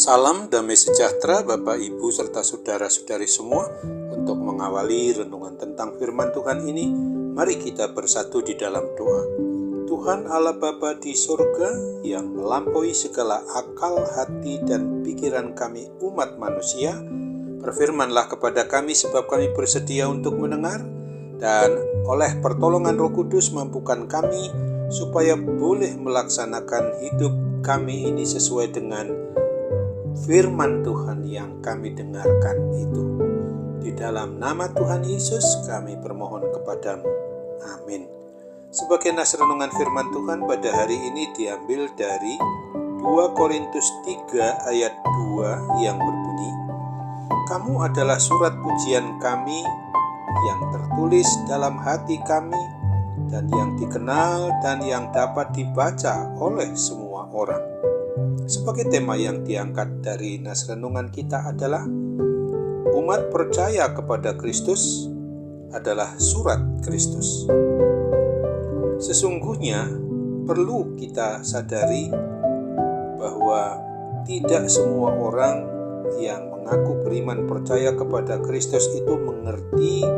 Salam damai sejahtera Bapak, Ibu, serta saudara-saudari semua. Untuk mengawali renungan tentang firman Tuhan ini, mari kita bersatu di dalam doa. Tuhan Allah Bapa di surga yang melampaui segala akal, hati, dan pikiran kami umat manusia, berfirmanlah kepada kami sebab kami bersedia untuk mendengar, dan oleh pertolongan Roh Kudus mampukan kami supaya boleh melaksanakan hidup kami ini sesuai dengan firman Tuhan yang kami dengarkan itu. Di dalam nama Tuhan Yesus kami bermohon kepadamu. Amin. Sebagai nas renungan firman Tuhan pada hari ini diambil dari 2 Korintus 3 ayat 2 yang berbunyi, "Kamu adalah surat pujian kami yang tertulis dalam hati kami dan yang dikenal dan yang dapat dibaca oleh semua orang." Sebagai tema yang diangkat dari nas renungan kita adalah umat percaya kepada Kristus adalah surat Kristus. Sesungguhnya perlu kita sadari bahwa tidak semua orang yang mengaku beriman percaya kepada Kristus itu mengerti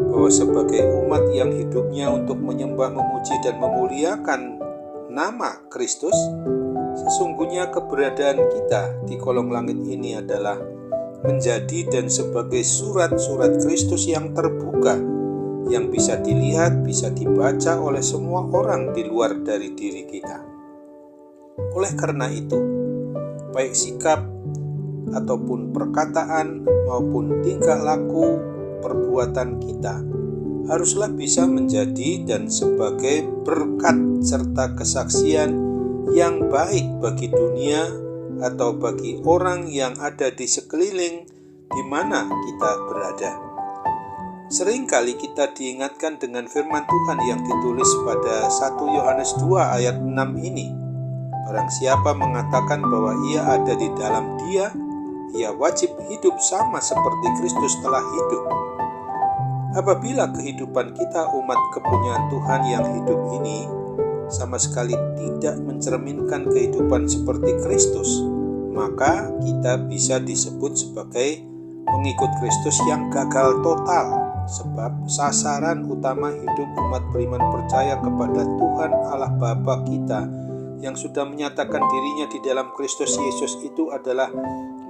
bahwa sebagai umat yang hidupnya untuk menyembah, memuji, dan memuliakan nama Kristus, sesungguhnya keberadaan kita di kolong langit ini adalah menjadi dan sebagai surat-surat Kristus yang terbuka, yang bisa dilihat, bisa dibaca oleh semua orang di luar dari diri kita. Oleh karena itu, baik sikap ataupun perkataan maupun tingkah laku perbuatan kita haruslah bisa menjadi dan sebagai berkat serta kesaksian yang baik bagi dunia atau bagi orang yang ada di sekeliling di mana kita berada. Seringkali kita diingatkan dengan firman Tuhan yang ditulis pada 1 Yohanes 2 ayat 6 ini. Barang siapa mengatakan bahwa ia ada di dalam Dia, ia wajib hidup sama seperti Kristus telah hidup. Apabila kehidupan kita umat kepunyaan Tuhan yang hidup ini sama sekali tidak mencerminkan kehidupan seperti Kristus, maka kita bisa disebut sebagai pengikut Kristus yang gagal total, sebab sasaran utama hidup umat beriman percaya kepada Tuhan Allah Bapa kita yang sudah menyatakan dirinya di dalam Kristus Yesus itu adalah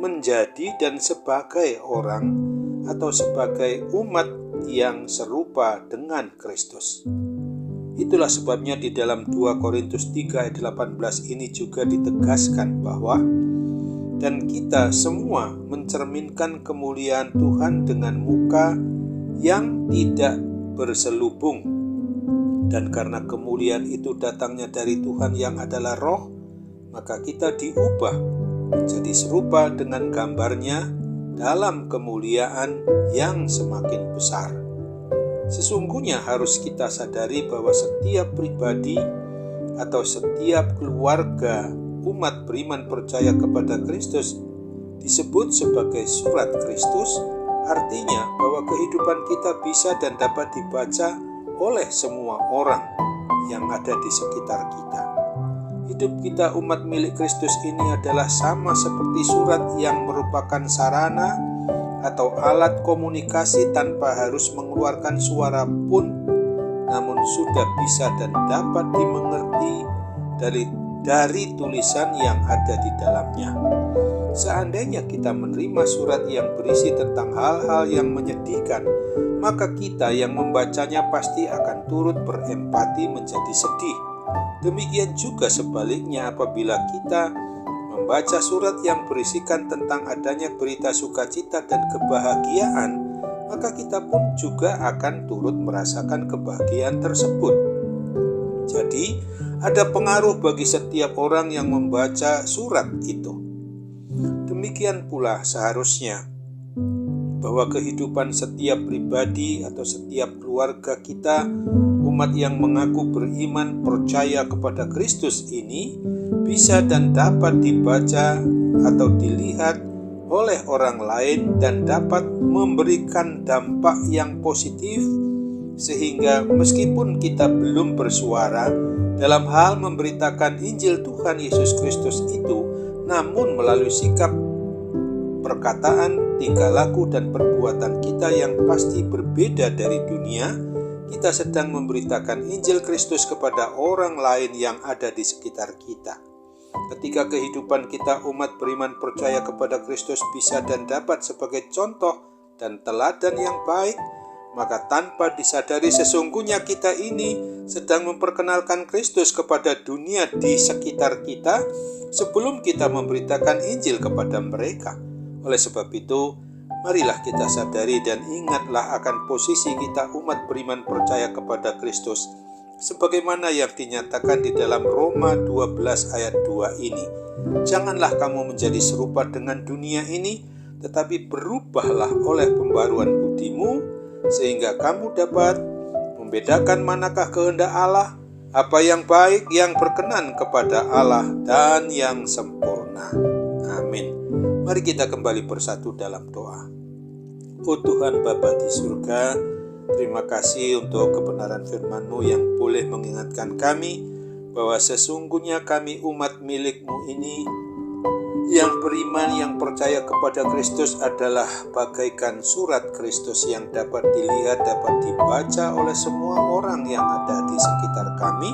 menjadi dan sebagai orang atau sebagai umat yang serupa dengan Kristus. Itulah sebabnya di dalam 2 Korintus 3 ayat 18 ini juga ditegaskan bahwa dan kita semua mencerminkan kemuliaan Tuhan dengan muka yang tidak berselubung. Dan karena kemuliaan itu datangnya dari Tuhan yang adalah Roh, maka kita diubah menjadi serupa dengan gambarnya dalam kemuliaan yang semakin besar. Sesungguhnya harus kita sadari bahwa setiap pribadi atau setiap keluarga umat beriman percaya kepada Kristus disebut sebagai surat Kristus, artinya bahwa kehidupan kita bisa dan dapat dibaca oleh semua orang yang ada di sekitar kita. Hidup kita umat milik Kristus ini adalah sama seperti surat yang merupakan sarana atau alat komunikasi tanpa harus mengeluarkan suara pun, namun sudah bisa dan dapat dimengerti dari tulisan yang ada di dalamnya. Seandainya kita menerima surat yang berisi tentang hal-hal yang menyedihkan, maka kita yang membacanya pasti akan turut berempati menjadi sedih. Demikian juga sebaliknya apabila kita membaca surat yang berisikan tentang adanya berita sukacita dan kebahagiaan, maka kita pun juga akan turut merasakan kebahagiaan tersebut. Jadi, ada pengaruh bagi setiap orang yang membaca surat itu. Demikian pula seharusnya bahwa kehidupan setiap pribadi atau setiap keluarga kita, umat yang mengaku beriman percaya kepada Kristus ini, bisa dan dapat dibaca atau dilihat oleh orang lain dan dapat memberikan dampak yang positif, sehingga meskipun kita belum bersuara dalam hal memberitakan Injil Tuhan Yesus Kristus itu, namun melalui sikap, perkataan, tingkah laku, dan perbuatan kita yang pasti berbeda dari dunia, kita sedang memberitakan Injil Kristus kepada orang lain yang ada di sekitar kita. Ketika kehidupan kita umat beriman percaya kepada Kristus bisa dan dapat sebagai contoh dan teladan yang baik, maka tanpa disadari sesungguhnya kita ini sedang memperkenalkan Kristus kepada dunia di sekitar kita sebelum kita memberitakan Injil kepada mereka. Oleh sebab itu, marilah kita sadari dan ingatlah akan posisi kita umat beriman percaya kepada Kristus sebagaimana yang dinyatakan di dalam Roma 12 ayat 2 ini. Janganlah kamu menjadi serupa dengan dunia ini, tetapi berubahlah oleh pembaruan budimu, sehingga kamu dapat membedakan manakah kehendak Allah, apa yang baik, yang berkenan kepada Allah, dan yang sempurna. Amin. Mari kita kembali bersatu dalam doa. Oh Tuhan Bapa di surga, terima kasih untuk kebenaran firman-Mu yang boleh mengingatkan kami bahwa sesungguhnya kami umat milik-Mu ini yang beriman, yang percaya kepada Kristus adalah bagaikan surat Kristus yang dapat dilihat, dapat dibaca oleh semua orang yang ada di sekitar kami.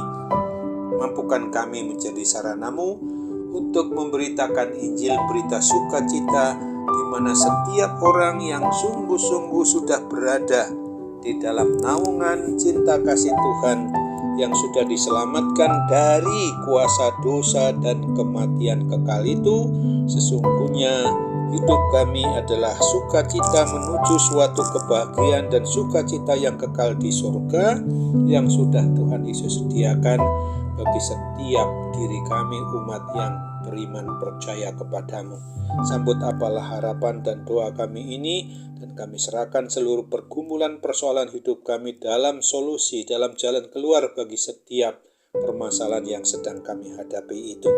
Mampukan kami menjadi sarana-Mu untuk memberitakan Injil, berita sukacita, di mana setiap orang yang sungguh-sungguh sudah berada di dalam naungan cinta kasih Tuhan, yang sudah diselamatkan dari kuasa dosa dan kematian kekal itu, sesungguhnya hidup kami adalah sukacita menuju suatu kebahagiaan dan sukacita yang kekal di surga yang sudah Tuhan Yesus sediakan bagi setiap diri kami umat yang beriman percaya kepadamu. Sambut apalah harapan dan doa kami ini, dan kami serahkan seluruh pergumulan persoalan hidup kami dalam solusi, dalam jalan keluar bagi setiap permasalahan yang sedang kami hadapi itu.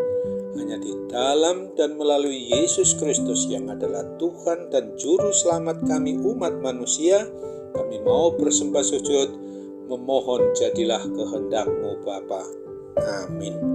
Hanya di dalam dan melalui Yesus Kristus yang adalah Tuhan dan Juru Selamat kami umat manusia, kami mau bersembah sujud, memohon jadilah kehendak-Mu Bapa. Amin.